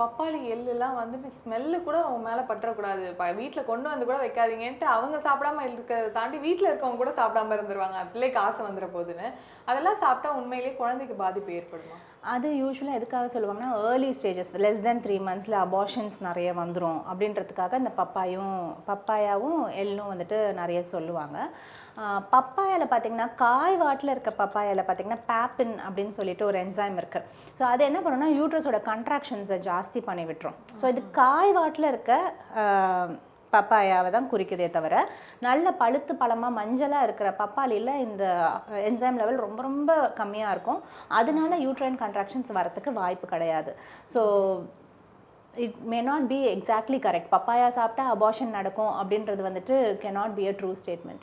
பப்பாளி எள்ளுலாம் வந்துட்டு ஸ்மெல்லு கூட அவங்க மேலே பற்றக்கூடாது, வீட்டில் கொண்டு வந்து கூட வைக்காதீங்கன்ட்டு அவங்க சாப்பிடாம இருக்கிறத தாண்டி வீட்டில் இருக்கவங்க கூட சாப்பிடாம இருந்துருவாங்க, பிள்ளைக்கு ஆசை வந்துட போகுதுன்னு. அதெல்லாம் சாப்பிட்டா உண்மையிலேயே குழந்தைக்கு பாதிப்பு ஏற்படுமா? அது யூஸ்வலாக எதுக்காக சொல்லுவாங்கன்னா early stages less than 3 months abortions நிறைய வந்துடும் அப்படின்றதுக்காக இந்த பப்பாயாவும் எள்ளும் வந்துட்டு நிறைய சொல்லுவாங்க. பப்பாயாவில் பார்த்தீங்கன்னா காய் வாட்டில் இருக்க பப்பாயாவில் பார்த்தீங்கன்னா பேப்பின் அப்படின்னு சொல்லிட்டு ஒரு என்சைம் இருக்குது. ஸோ அது என்ன பண்ணுன்னா யூட்ரஸோட கண்ட்ராக்ஷன்ஸை ஜாஸ்தி பண்ணி விட்டுரும். ஸோ இது காய் வாட்டில் இருக்க பப்பாயாவை தான் குறிக்குதே தவிர நல்ல பழுத்து பழமாக மஞ்சளாக இருக்கிற பப்பாளியில் இந்த என்சைம் லெவல் ரொம்ப ரொம்ப கம்மியாக இருக்கும். அதனால யூட்ரைன் கண்ட்ராக்ஷன்ஸ் வரத்துக்கு வாய்ப்பு கிடையாது. So it may not be exactly correct. Papaya சாப்பிட்டா அபார்ஷன் நடக்கும் அப்படின்றது வந்துட்டு cannot be a true statement.